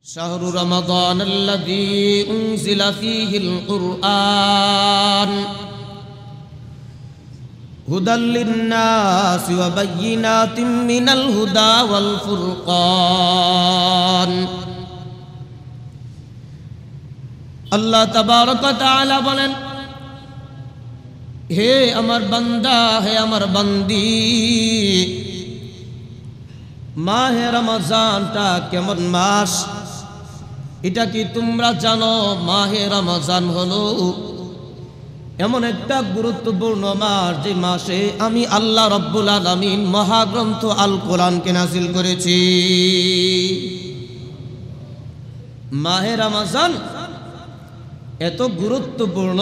شهر رمضان الذي أنزل فيه القرآن هدى للناس وبينات من الهدى والفرقان الله تبارك وتعالى বলেন হে আমার বান্দা হে আমার বান্দি মাহে রমজানটা কেমন মাস এটা কি তোমরা জানো মাহে রমজান হলো এমন একটা গুরুত্বপূর্ণ মাস যে মাসে আমি আল্লাহ রাব্বুল আলামিন মহাগ্রন্থ আল কোরআনকে নাযিল করেছি মাহে রমজান এত গুরুত্বপূর্ণ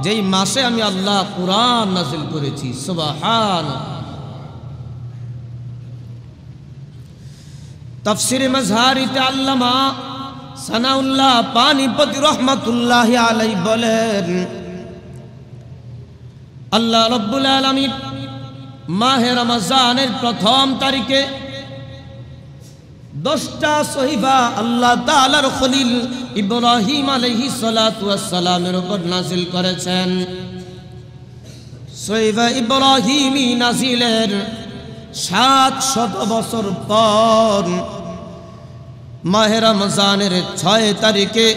যেই মাসে আমি আল্লাহ কোরআন নাযিল করেছি সুবহানাল্লাহ তাফসীরে মাজহারিতে আল্লামা সানাউল্লাহ পানিপতি রহমাতুল্লাহি আলাইহি বলেন আল্লাহ রাব্বুল আলামিন মাহে রমজানের প্রথম তারিখে 10টা সহিফা আল্লাহ তাআলার খলিল ইব্রাহিম আলাইহিস সালাতু ওয়াস সালামের উপর নাযিল করেছেন সহিফা ইব্রাহিমী নাযিলের 700 বছর পর মাহে রমজানের 6 তারিখে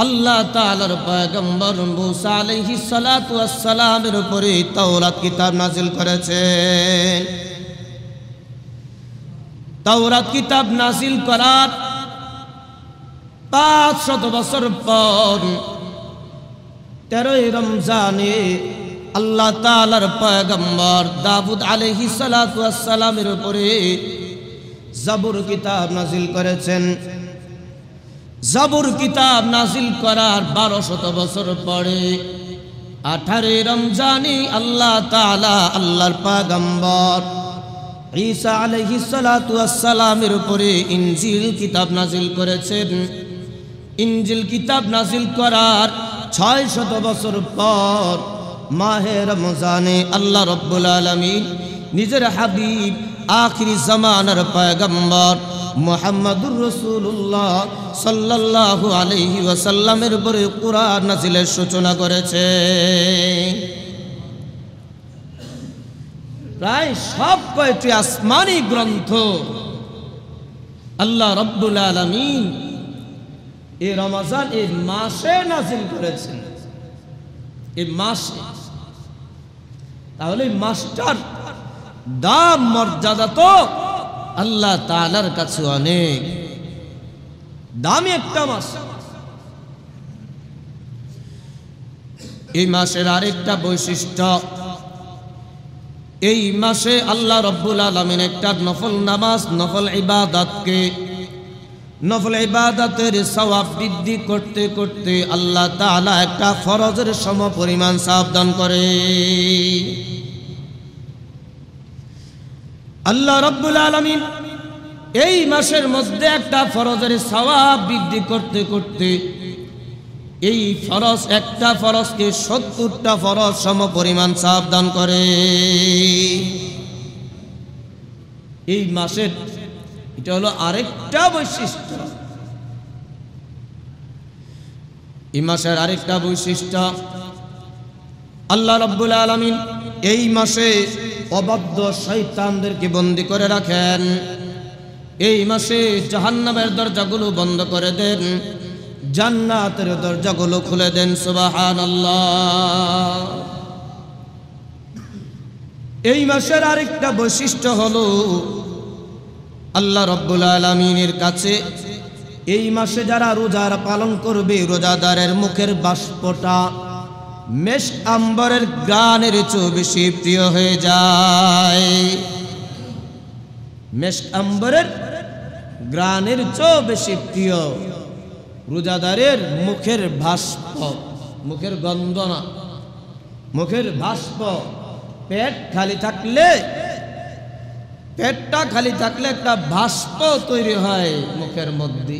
আল্লাহ তাআলার পয়গম্বর মুসা আলাইহিস সালাতু ওয়াস সালামের উপরে তাওরাত কিতাব নাযিল করেছেন তাওরাত কিতাব নাযিল করার 500 বছর পর 13 রমজানে আল্লাহ তাআলার পয়গম্বর দাউদ আলাইহিস সালাতু ওয়াস সালামের উপরে জাবুর কিতাব নাযিল করেছেন জাবুর কিতাব নাযিল করার 1200 বছর পরে 18 রমজানে আল্লাহ তাআলা আল্লাহর পয়গম্বর ঈসা আলাইহিস সালাতু ওয়াস সালামের উপরে ইনজিল কিতাব নাযিল করেছেন ইনজিল কিতাব নাযিল করার 600 বছর পর মাহে রমজানে আল্লাহ রাব্বুল আলামিন নিজের হাবিব আখিরি জামানার পয়গম্বর মুহাম্মদুর রাসূলুল্লাহ সাল্লাল্লাহু আলাইহি ওয়াসাল্লামের উপরে কুরআন নাযিলের সূচনা করেছে প্রায় সব কয়টি আসমানি গ্রন্থ আল্লাহ রাব্বুল আলামিন এই রমজান এই মাসে নাযিল করেছেন এই মাসে তাহলে মাসটার দাম মর্যাদা তো আল্লাহ তাআলার কাছে অনেক দামি একটা মাস এই মাসের আরেকটা বৈশিষ্ট্য এই মাসে আল্লাহ রাব্বুল আলামিন একটা নফল নামাজ নফল ইবাদতের সওয়াব বৃদ্ধি করতে করতে আল্লাহ তাআলা একটা ফরজের সমপরিমাণ সওয়াব দান করে আল্লাহ রাব্বুল আলামিন এই মাসের মধ্যে একটা ফরজের সওয়াব বৃদ্ধি করতে করতে এই ফরজ একটা ফরজকে 70টা ফরজ সমপরিমাণ সওয়াব দান করে এই মাসের এটা হলো আরেকটা বৈশিষ্ট্য এই মাসের আরেকটা বৈশিষ্ট্য আল্লাহ রাব্বুল আলামিন এই মাসে অবাধ্য শয়তানদেরকে বন্দী করে রাখেন এই মাসে জাহান্নামের দরজাগুলো বন্ধ করে দেন জান্নাতের দরজাগুলো খুলে দেন সুবহানাল্লাহ এই মাসের আরেকটা বৈশিষ্ট্য হলো আল্লাহ রাব্বুল আলামিনের কাছে এই মাসে যারা রোজার পালন করবে রোজাদারের মুখের বাষ্পটা মেশক আম্বরের গানের চেয়ে বেশি প্রিয় হয়ে যায় মেশক আম্বরের গানের চেয়ে বেশি প্রিয় রোজাদারের মুখের বাষ্প মুখের গন্ধ না মুখের বাষ্প পেটটা খালি থাকলে একটা বাষ্প তৈরি হয় মুখের মধ্যে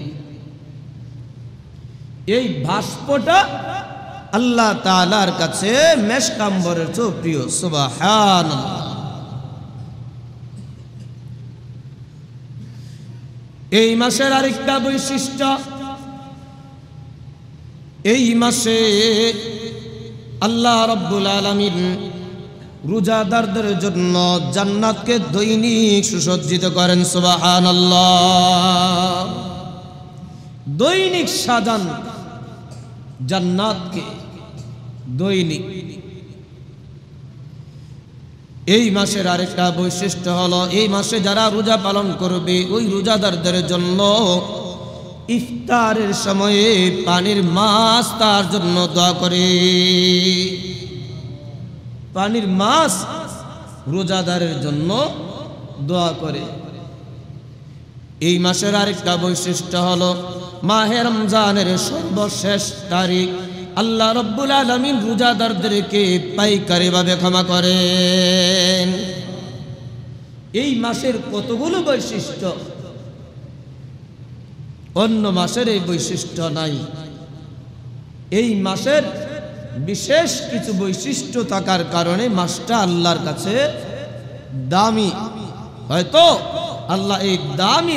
এই বাষ্পটা আল্লাহ তাআলার কাছে মেশক আম্বরের চেয়ে প্রিয় সুবহানাল্লাহ। 13 এই মাসের আরেকটা বৈশিষ্ট্য, এই মাসে আল্লাহ রাব্বুল আলামিন রোজাদারদের জন্য জান্নাতকে দৈনিক সুসজ্জিত করেন। সুবহানাল্লাহ। দৈনিক সাজান জান্নাতকে, দৈনিক। এই মাসের আরেকটা বৈশিষ্ট্য হলো, এই মাসে যারা রোজা পালন করবে ওই রোজাদারদের জন্য ইফতারের সময়ে পানির মাছ তার জন্য দোয়া করে। পানির মাছ রোজাদারের জন্য দোয়া করে। এই মাসের আরেকটা বৈশিষ্ট্য হলো, মাহে রমজানের সর্বশেষ তারিখ আল্লাহ রাব্বুল আলামিন রোজাদারদেরকে পাইকারিভাবে ক্ষমা করেন। এই মাসের কতগুলো বৈশিষ্ট্য, অন্য মাসের এই বৈশিষ্ট্য নাই। এই মাসের বিশেষ কিছু বৈশিষ্ট্য থাকার কারণে মাসটা আল্লাহর কাছে দামি। হয়তো আল্লাহ এই দামি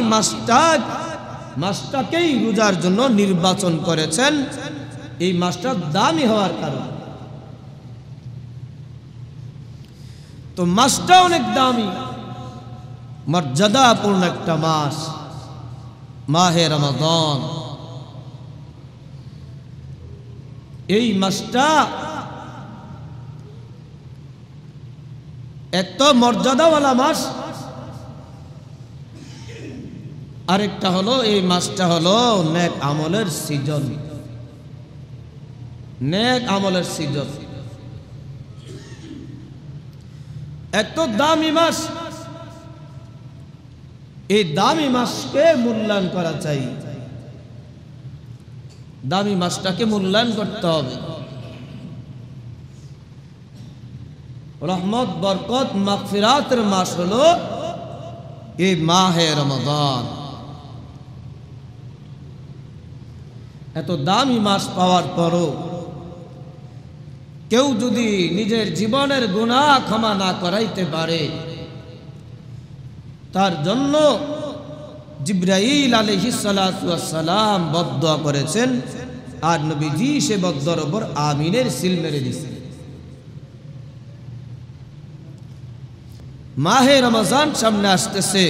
মাসটাকেই রোজার জন্য নির্বাচন করেছেন, এই মাসটা দামি হওয়ার কারণে। তো মাসটা অনেক দামি, মর্যাদাপূর্ণ একটা মাস, মাহে রমাদান। এই মাসটা এত মর্যাদাওয়ালা মাস। আরেকটা হলো, এই মাসটা হলো নেক আমলের সিজন, নেক আমলের সিজন। এত দামি মাস, এই দামি মাসকে মূল্যায়ন করা চাই, দামি মাসটাকে মূল্যায়ন করতে হবে। রহমত, বরকত, মাগফিরাতের মাস হলো এই মাহে রমাদান। এত দামি মাস পাওয়ার পরও কেউ যদি নিজের জীবনের গুনাহ ক্ষমা না করাইতে পারে, তার জন্য জিবরাইল আলাইহিস সালাতু ওয়াস সালাম বদদুয়া করেছেন, আর নবীজি সে বদদুয়ার উপর আমিনের সিল মেরে দিয়েছেন। মাহে রমজান সামনে আসতেছে,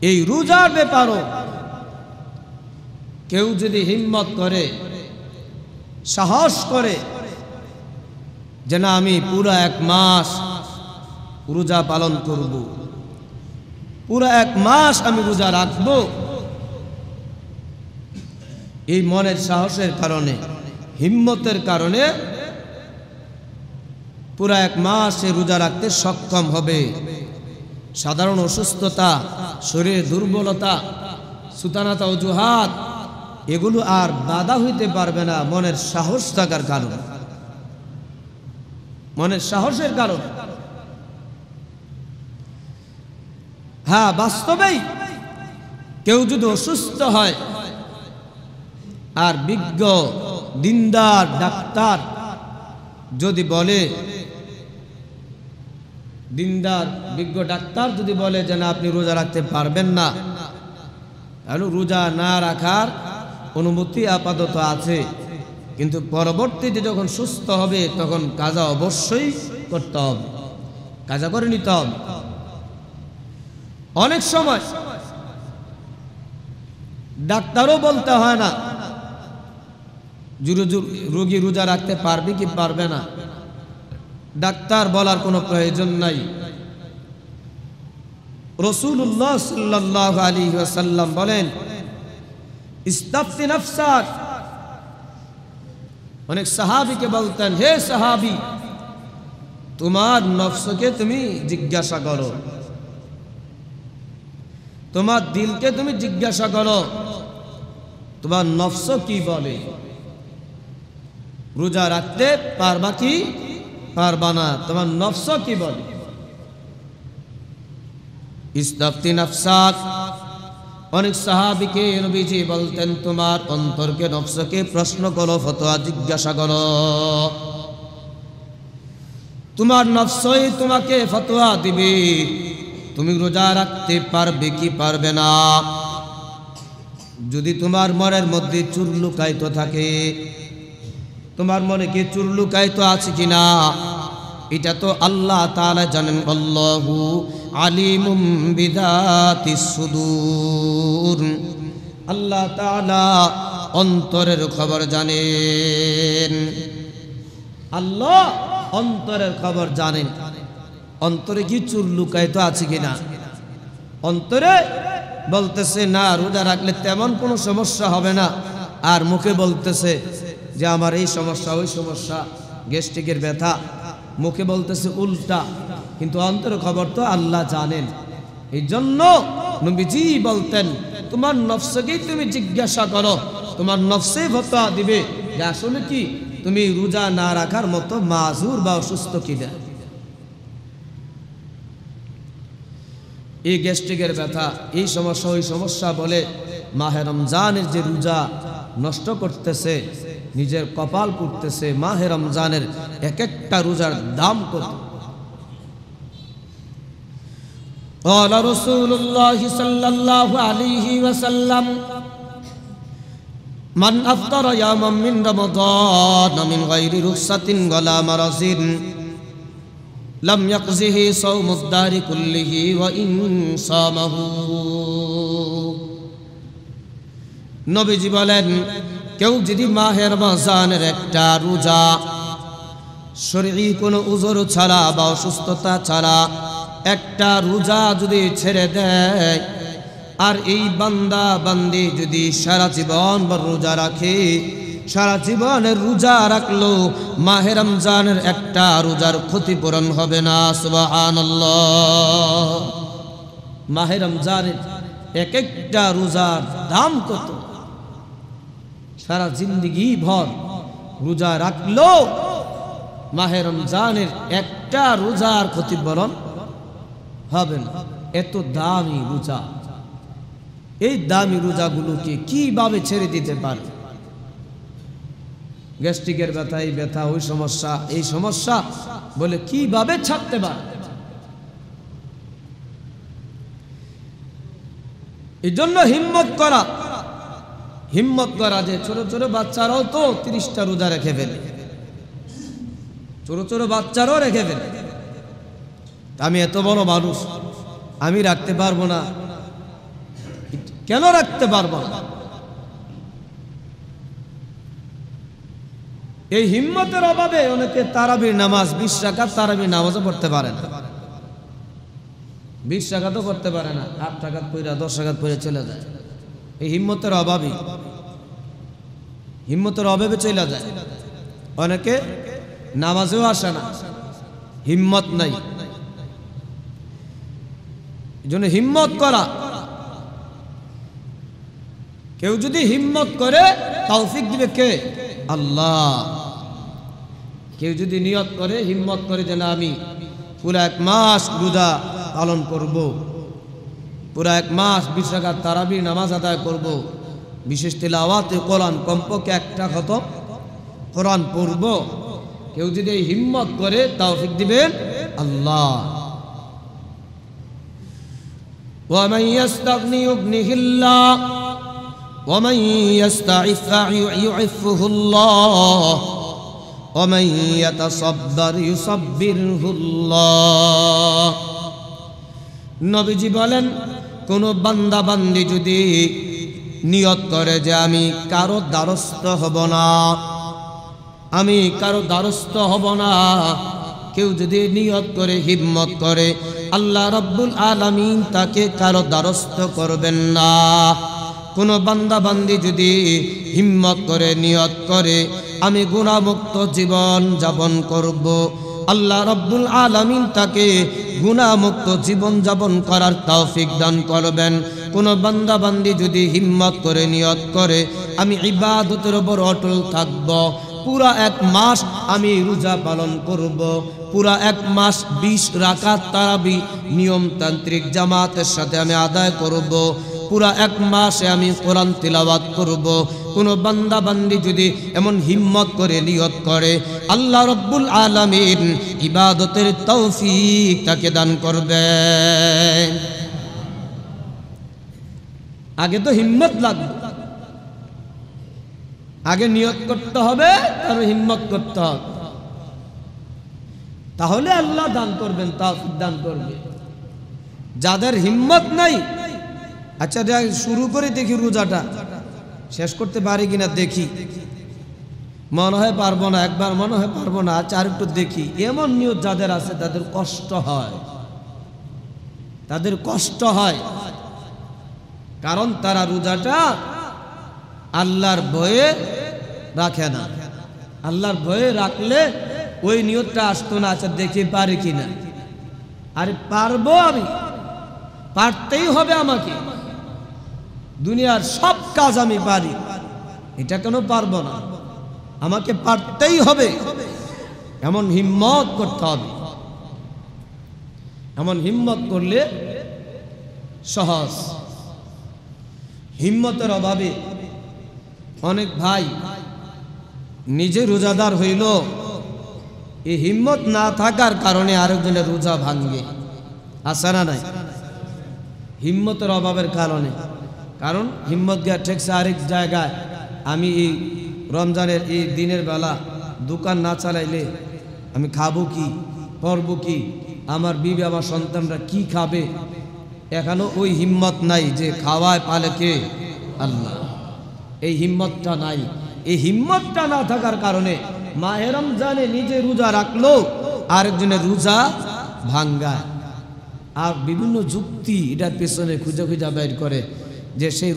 এই রোজার ব্যাপারও কেউ যদি হিম্মত করে, সাহস করে যে না আমি পুরো এক মাস রোজা পালন করব, পুরো এক মাস আমি রোজা রাখব, এই মনের সাহসের কারণে, হিম্মতের কারণে পুরো এক মাস সে রোজা রাখতে সক্ষম হবে। সাধারণ অসুস্থতা, শরীরের দুর্বলতা, সুতানাতা, অজুহাত, এগুলো আর বাধা হইতে পারবে না মনের সাহস থাকার কারণে, মনের সাহসের কারণ। হ্যাঁ, বাস্তবেই কেউ যদি অসুস্থ হয় আর বিজ্ঞ দিনদার ডাক্তার যদি বলে, দিনদার বিজ্ঞ ডাক্তার যদি বলে যে না আপনি রোজা রাখতে পারবেন না, তাহলে রোজা না রাখার অনুমতি আপাতত আছে, কিন্তু পরবর্তীতে যখন সুস্থ হবে তখন কাজা অবশ্যই করতে হবে, কাজা করে নিতে হবে। অনেক সময় ডাক্তারও বলতে হয় না রোগী রোজা রাখতে পারবে কি পারবে না, ডাক্তার বলার কোনো প্রয়োজন নাই। রাসূলুল্লাহ সাল্লাল্লাহু আলাইহি ওয়াসাল্লাম বলেন, ইস্তাফতি নাফসাক। অনেক সাহাবীকে বলতেন, হে সাহাবী, তোমার নফসকে তুমি জিজ্ঞাসা করো, তোমার দিলকে তুমি জিজ্ঞাসা করো, তোমার নফস কি বলে, রোজা রাখতে পারবা কি পারবা না, তোমার নফস কি বলে। ইস্তাফতি নাফসাক। অনেক সাহাবীকে নবীজি বলতেন, তোমার অন্তরকে, নফসকে প্রশ্ন করো, ফতোয়া জিজ্ঞাসা করো, তোমার নফসই তোমাকে ফতোয়া দিবে, তুমি রোজা রাখতে পারবে কি পারবে না? যদি তোমার মনের মধ্যে চুর লুকায়িত থাকে, তোমার মনে কি চুর লুকায়িত আছে কিনা এটা তো আল্লাহ তাআলা জানেন। আল্লাহু আলিমুম বিযাতিস সুদূর, আল্লাহ তাআলা অন্তরের খবর জানেন। আল্লাহ অন্তরের খবর জানেন। অন্তরে কি চুর লুকায়িত আছে কিনা? অন্তরে বলতেছে না রোজা রাখলে তেমন কোনো সমস্যা হবে না, আর মুখে বলতেছে যে আমার এই সমস্যা ওই সমস্যা, গ্যাস্ট্রিকের ব্যথা, মুখে বলতেছে উল্টা, কিন্তু অন্তরের খবর তো আল্লাহ জানেন। এই জন্য নবীজি বলতেন তোমার নফসকেই তুমি জিজ্ঞাসা করো, তোমার নফসেই ফতোয়া দিবে যে আসলে কি তুমি রোজা না রাখার মতো মাজুর বা অসুস্থ কিনা। এই গ্যাস্ট্রিকের ব্যথা, এই সমস্যা ওই সমস্যা বলে মাহে রমজানের যে রোজা নষ্ট করতেছে, নিজের কপাল পুড়তেছে। মাহে রমজানের এক একটা রোজার দাম কত? قال رسول الله صلى الله عليه وسلم من أفطر يوما من رمضان من غير رخصة ولا مرض لم يقضه صوم الدهر كله وإن صامه। নবীজি বলেন কেউ যদি মাহে রমজানের একটা রোজা শরঈ কোনো উযর ছাড়া বা অসুস্থতা ছাড়া একটা রোজা যদি ছেড়ে দেয়, আর এই বান্দা বান্দি যদি সারা জীবন বা রোজা রাখে, সারা জীবনের রোজা রাখলো, মাহে রমজানের একটা রোজার ক্ষতিপূরণ হবে না। সুবহানাল্লাহ। মাহে রমজানের এক একটা রোজার দাম কত? সারা জিন্দগি ভর রোজা রাখলো, মাহে রমজানের একটা রোজার ক্ষতিপূরণ হবে না। এত দামি রোজা, এই দামি রোজাগুলোকে কিভাবে ছেড়ে দিতে পারে? গ্যাস্ট্রিকের ব্যথা, এই ব্যথা, ওই সমস্যা, এই সমস্যা বলে কিভাবে ছাড়তে পারে? এই জন্য হিম্মত করা যে ছোট ছোট বাচ্চারাও তো 30টা রোজা রেখে ফেলে, ছোট ছোট বাচ্চারাও রেখে ফেলে। আমি এত বড় মানুষ, আমি রাখতে পারবো না, কেন রাখতে পারবো না? এই হিম্মতের অভাবে অনেকে তারাবির নামাজ 20 রাকাত তারাবির নামাজও পড়তে পারে না, 20 রাকাতও করতে পারে না, 8 রাকাত পড়া 10 রাকাত পড়ে চলে যায়। এই হিম্মতের অভাবে চলে যায়। অনেকে নামাজেও আসে না, হিম্মত নাই। এই জন্য হিম্মত করা, কেউ যদি হিম্মত করে তৌফিক দিবে কে? আল্লাহ। কেউ যদি নিয়ত করে, হিম্মত করে যে না আমি পুরা 1 মাস রোজা পালন করব, পুরা 1 মাস 20 রাকাত তারাবির নামাজ আদায় করব, বিশেষ তিলাওয়াতে কোরআন কমপক্ষে একটা খতম কোরআন পড়ব, কেউ যদি এই হিম্মত করে তৌফিক দিবেন আল্লাহ। ومن يستغني يغنه الله ومن يستعف يعفه الله ومن يتصبر يصبره الله। নবীজি বলেন কোন বান্দা বান্দি যদি নিয়ত করে যে আমি কারো দ্বারস্থ হব না, আমি কারো দ্বারস্থ হব না, কেউ যদি নিয়ত করে হিম্মত করে, আল্লাহ রাব্বুল আলামিন তাকে কারো দ্বারস্থ করবেন না। কোন বান্দা বান্দি যদি হিম্মত করে নিয়ত করে আমি গুনাহমুক্ত জীবন যাপন করব, আল্লাহ রাব্বুল আলামিন তাকে গুনাহমুক্ত জীবন যাপন করার তৌফিক দান করবেন। কোন বান্দা বান্দি যদি হিম্মত করে নিয়ত করে আমি ইবাদতের উপর অটল থাকব, পুরা 1 মাস আমি রোজা পালন করব, পুরা 1 মাস 20 রাকাত তারাবি নিয়মতান্ত্রিক জামাতের সাথে আমি আদায় করব, পুরা 1 মাসে আমি কোরআন তিলাওয়াত করব, কোনো বান্দা বান্দি যদি এমন হিম্মত করে নিয়ত করে, আল্লাহ রব্বুল আলামিন ইবাদতের তৌফিক তাকে দান করবেন। আগে তো হিম্মত লাগবে, আগে নিয়ত করতে হবে, তারপর হিম্মত করতে হবে, তাহলে আল্লাহ দান করবেন, তৌফিক দান করবেন। যাদের হিম্মত নাই, আচ্ছা শুরু করে দেখি রোজাটা শেষ করতে পারি কিনা দেখি, মনে হয় পারবো না, একবার মনে হয় পারবো না, আচ্ছা আর একটু দেখি, এমন নিয়ত যাদের আছে তাদের কষ্ট হয়, তাদের কষ্ট হয়। কারণ তারা রোজাটা আল্লাহর ভয়ে রাখে না। আল্লাহর ভয়ে রাখলে ওই নিয়তটা আসতো না, আচ্ছা দেখি পারি কিনা। আরে পারবো, আমি পারতেই হবে, আমাকে দুনিয়ার সব কাজ আমি পারি, এটা কেন পারবো না, আমাকে পারতেই হবে, এমন হিম্মত করতে হবে। এমন হিম্মত করলে সহজ। হিম্মতের অভাবে অনেক ভাই নিজে রোজাদার হইল, এই হিম্মত না থাকার কারণে আরেকজনের রোজা ভাঙ্গে, আছে না নাই? হিম্মতের অভাবের কারণে। কারণ হিম্মত গিয়া ঠেকছে আরেক জায়গায়, আমি এই রমজানের এই দিনের বেলা দোকান না চালাইলে আমি খাবো কি, পরবো কি, আমার বিবি আমার সন্তানরা কি খাবে। এখনো ওই হিম্মত নাই যে খাওয়ায় পালে কে? আল্লাহ। এই হিম্মতটা নাই। এই হিম্মতটা না থাকার কারণে মাহে রমজানে নিজে রোজা রাখলো, আরেকজনের রোজা ভাঙ্গায়, আর বিভিন্ন যুক্তি এটার পেছনে খুঁজে খুঁজে বের করে যে সেই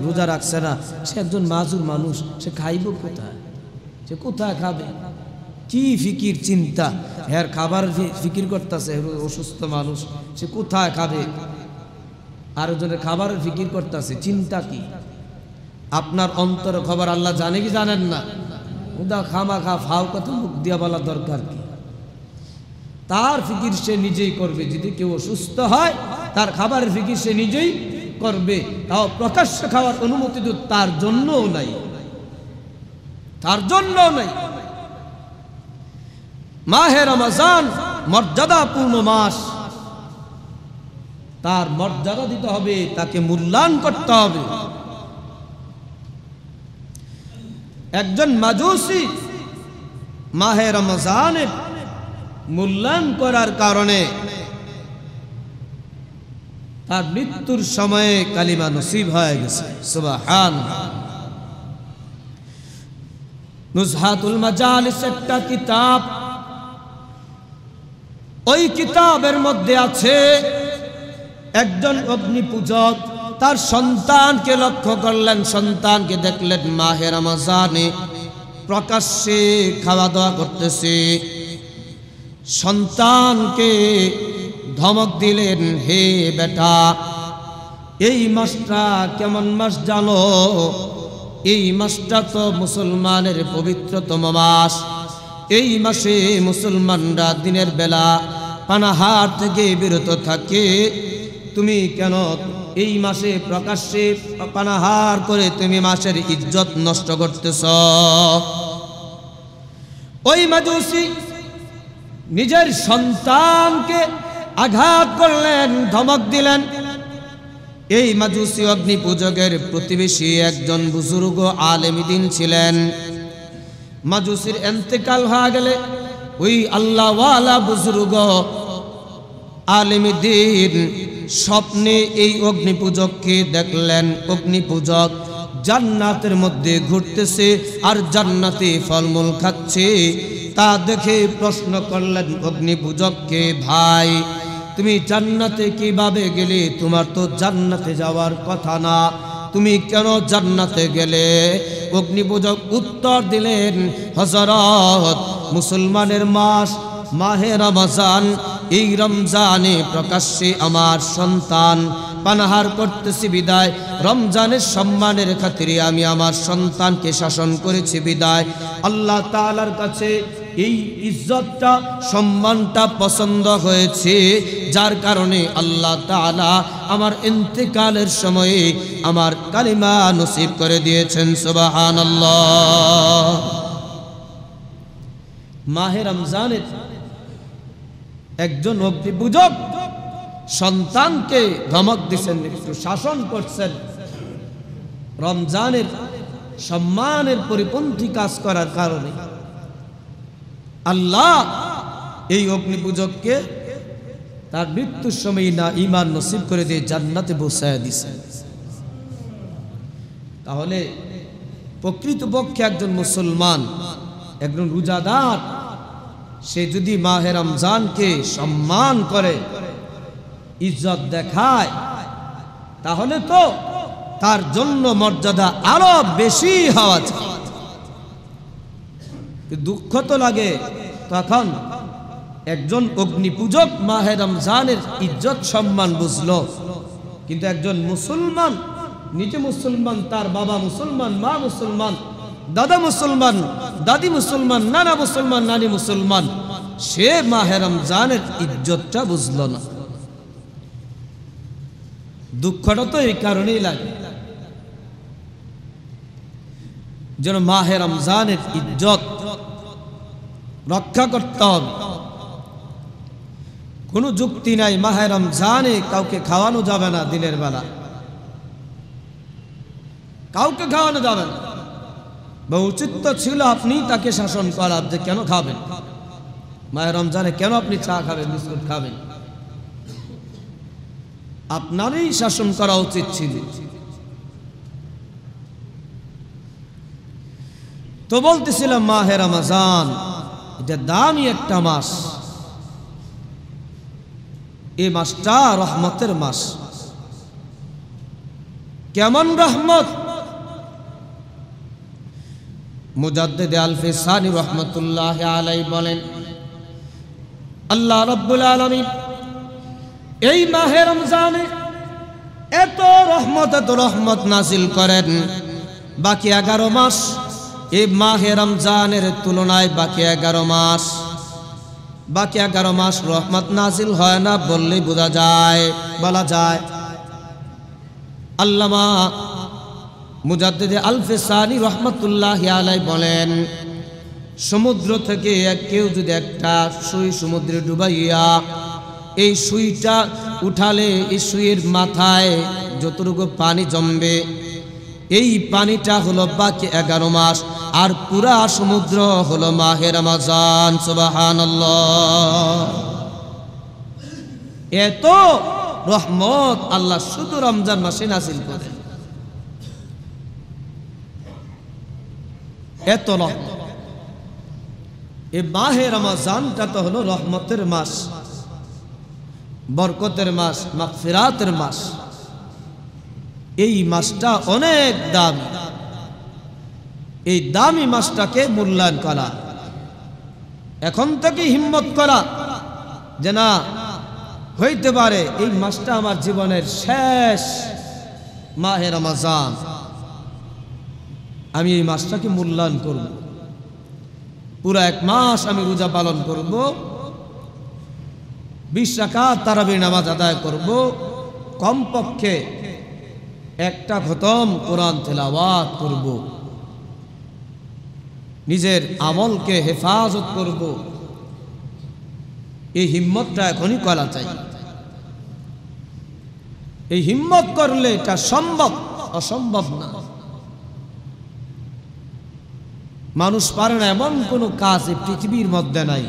রোজা রাখছে না, সে একজন মাজুর মানুষ, সে খাইব কোথায়, সে কোথায় খাবে, কি ফিকির চিন্তা, এর খাবার ফিকির করতেছে, অসুস্থ মানুষ, সে কোথায় খাবে, আরেকজনের খাবারের ফিকির করতেছে, চিন্তা কি? আপনার অন্তর খবর আল্লাহ জানে কি জানেন না? উদা খামা খা ফাও কথা মুখ দিয়া বলা দরকার কি? তার ফিকির সে নিজেই করবে। যদি কেউ অসুস্থ হয়, তার খাবারের ফিকির সে নিজেই করবে, তাও প্রকাশ্যে খাওয়ার অনুমতি তো তার জন্যও নাই, তার জন্যও নাই। মাহে রমজান মর্যাদাপূর্ণ মাস, তার মর্যাদা দিতে হবে, তাকে মূল্যায়ন করতে হবে। একজন মাজুসি মাহে রমজানের মূল্যায়ন করার কারণে তার মৃত্যুর সময়ে কালিমা নসিব হয়ে গেছে। সুবহানাল্লাহ। নুজহাতুল মাজালিস একটা কিতাব, ওই কিতাবের মধ্যে আছে একজন অগ্নি পূজক তার সন্তানকে লক্ষ্য করলেন, সন্তানকে দেখলেন মাহে রমজানে প্রকাশ্যে খাওয়া দাওয়া করতেছে। সন্তানকে ধমক দিলেন, হে বেটা, এই মাসটা কেমন মাস জানো? এই মাসটা তো মুসলমানের পবিত্রতম মাস। এই মাসে মুসলমানরা দিনের বেলা পানাহার থেকে বিরত থাকে, তুমি কেন এই মাসে প্রকাশ্যে পানাহার করে তুমি মাসের ইজ্জত নষ্ট করতেছ? ওই মাজুসি নিজের সন্তানকে আঘাত করলেন, ধমক দিলেন। এই মাজুসি অগ্নি পূজকের প্রতিবেশী একজন বুজুর্গ আলেম দ্বীন ছিলেন। মাজুসির ইন্তেকাল হয়ে গেলে ওই আল্লাহওয়ালা বুজুর্গ আলেম দ্বীন স্বপ্নে এই অগ্নি পূজককে দেখলেন। অগ্নি পূজক জান্নাতের মধ্যে ঘুরতেছে আর জান্নাতে ফলমূল খাচ্ছে। তা দেখে প্রশ্ন করলেন অগ্নি পূজককে, ভাই তুমি জান্নাতে কিভাবে গেলে? তোমার তো জান্নাতে যাওয়ার কথা না, তুমি কেন জান্নাতে গেলে? অগ্নি পূজক উত্তর দিলেন, হযরত, মুসলমানের মাস মাহে রমজান, এই রমজানে প্রকাশ্যে আমার সন্তান পানাহার করতেছি বিদায়, রমজানের সম্মানের খাতিরে আমি আমার সন্তানকে শাসন করেছি বিদায় আল্লাহ তাআলার কাছে এই ইজ্জতটা সম্মানটা পছন্দ হয়েছে, যার কারণে আল্লাহ তাআলা আমার ইন্তেকালের সময়ে আমার কালিমা নসিব করে দিয়েছেন। সুবহানাল্লাহ। মাহে রমজানের একজন অগ্নিপূজক সন্তানকে ধমক দিচ্ছেন, একটু শাসন করছেন, রমজানের সম্মানের পরিপন্থী কাজ করার কারণে আল্লাহ এই অগ্নিপূজককে তার মৃত্যুর সময় না ঈমান নসিব করে দিয়ে জান্নাতে পৌঁছায় দিয়েছেন। তাহলে প্রকৃতপক্ষে একজন মুসলমান, একজন রোজাদার, সে যদি মাহে রমজানকে সম্মান করে, ইজ্জত দেখায়, তাহলে তো তার জন্য মর্যাদা আরো বেশি হওয়া চাই। দুঃখ তো লাগে তখন একজন অগ্নিপূজক মাহে রমজানের ইজ্জত সম্মান বুঝলো, কিন্তু একজন মুসলমান, নিজে মুসলমান, তার বাবা মুসলমান, মা মুসলমান, দাদা মুসলমান, দাদি মুসলমান, নানা মুসলমান, নানি মুসলমান, সে মাহে রমজানের ইজ্জতটা বুঝলো না। দুঃখটা তো এই কারণেই লাগে, যেন মাহে রমজানের ইজ্জত রক্ষা করতে হবে। কোনো যুক্তি নাই, মাহে রমজানে কাউকে খাওয়ানো যাবে না, দিনের বেলা কাউকে খাওয়ানো যাবে না। বা উচিত তো ছিল আপনি তাকে শাসন করার, যে কেন খাবেন মাহে রমজানে, কেন আপনি চা খাবেন, বিস্কুট খাবেন, আপনারই শাসন করা উচিত ছিল। তো বলতেছিলাম মাহে রমজান এটা দামি একটা মাস, এই মাসটা রহমতের মাস। কেমন রহমত? মুজাদ্দিদ আলফি সানি রহমতুল্লাহ আলাইহি বলেন, আল্লাহ রাব্বুল আলামিন এই মাহে রমজানে এত রহমত নাজিল করেন, বাকি 11 মাস এই মাহে রমজানের তুলনায় বাকি 11 মাস রহমত নাজিল হয় না বললেই বোঝা যায়, বলা যায়। আল্লামা মুজাদ্দিদ আলফি সানি রহমতুল্লাহ আলাইহি বলেন, সমুদ্র থেকে কেউ যদি একটা সুই সমুদ্রে ডুবাইয়া এই সুইটা উঠালে, এই সুইয়ের মাথায় যতটুকু পানি জমবে, এই পানিটা হলো বাকি 11 মাস, আর পুরা সমুদ্র হলো মাহে রমজান। সুবহানাল্লাহ। এত রহমত আল্লাহ শুধু রমজান মাসে নাজিল করেন, এত রহমত। এই মাহে রমজানটা তো হলো রহমতের মাস, বরকতের মাস, মাগফিরাতের মাস। এই মাসটা অনেক দামি, এই দামি মাসটাকে মূল্যায়ন করা, এখন থেকে হিম্মত করা যে না, হইতে পারে এই মাসটা আমার জীবনের শেষ মাহে রমজান, আমি এই মাসটাকে মূল্যায়ন করব, পুরা 1 মাস আমি রোজা পালন করব, 20 রাকাত তারাবির নামাজ আদায় করব, কমপক্ষে একটা খতম কোরআন তেলাওয়াত করব, নিজের আমলকে হেফাজত করব। এই হিম্মতটা এখনই করা চাই। এই হিম্মত করলে এটা সম্ভব, অসম্ভব না। মানুষ পারে না এমন কোন কাজ এই পৃথিবীর মধ্যে নাই।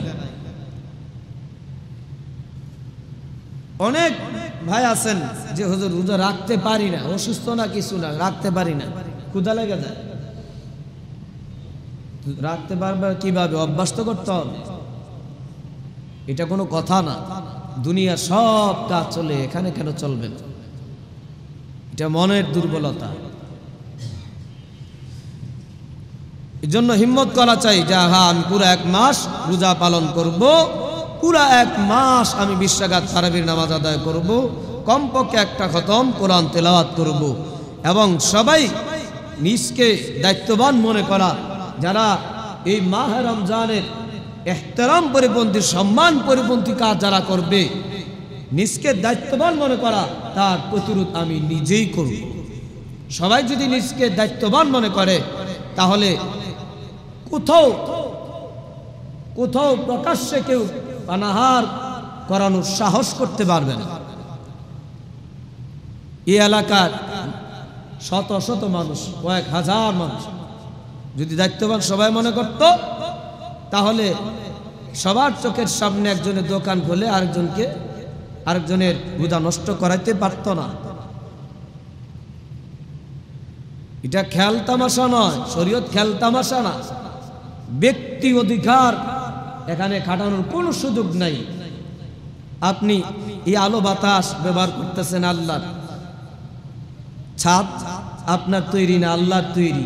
অনেক ভাই আছেন যে হুজুর রোজা রাখতে পারি না, অসুস্থ না কিছু না, রাখতে পারি না, ক্ষুধা লেগে যায়। রাখতে পারবে কিভাবে? অভ্যাস তো করতে হবে। এটা কোনো কথা না। দুনিয়া সব কাজ চলে, এখানে কেন চলবে না? এটা মনের দুর্বলতা। এই জন্য হিম্মত করা চাই যে হ্যাঁ, আমি পুরো 1 মাস রোজা পালন করব, পুরা 1 মাস আমি 20 রাকাত তারাবির নামাজ আদায় করব, কমপক্ষে একটা খতম কোরআন তেলাওয়াত করব, এবং সবাই নিজকে দায়িত্ববান মনে করা, যারা এই মাহে রমজানের এহতেরাম পরিপন্থী, সম্মান পরিপন্থী কাজ যারা করবে, নিজকে দায়িত্ববান মনে করা, তার প্রতিরোধ আমি নিজেই করব। সবাই যদি নিজকে দায়িত্ববান মনে করে, তাহলে কোথাও কোথাও প্রকাশ্যে কেউ পানাহার করানোর সাহস করতে পারবে না। এই এলাকার শত শত মানুষ, কয়েক হাজার মানুষ যদি দায়িত্ববান সবাই মনে করত, তাহলে সবার চোখের সামনে একজনের দোকান খুলে আরেকজনের রোজা নষ্ট করাইতে পারত না। এটা খেয়াল তামাশা নয়, শরীয়ত খেয়াল তামাশা না। ব্যক্তি অধিকার এখানে খাটানোর কোনো সুযোগ নাই। আপনি এই আলো বাতাস ব্যবহার করতেছেন, আল্লাহর ছাদ আপনার তৈরি না, আল্লাহর তৈরি।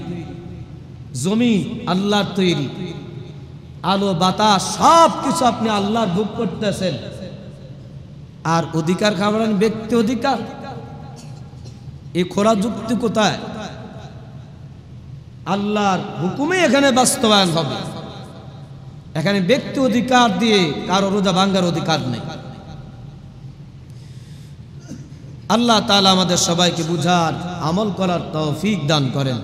জমি আল্লাহর তৈরি, আলো বাতাস সব কিছু আপনি আল্লাহর ভোগ করতেছেন। আর অধিকার খাবেন ব্যক্তি অধিকার, এই খোলা যুক্তি কোথায়? আল্লাহর হুকুমে এখানে বাস্তবায়ন হবে। এখানে ব্যক্তি অধিকার দিয়ে কারো রোজা ভাঙ্গার অধিকার নেই। আল্লাহ তাআলা আমাদের সবাইকে বুঝার, আমল করার তৌফিক দান করেন।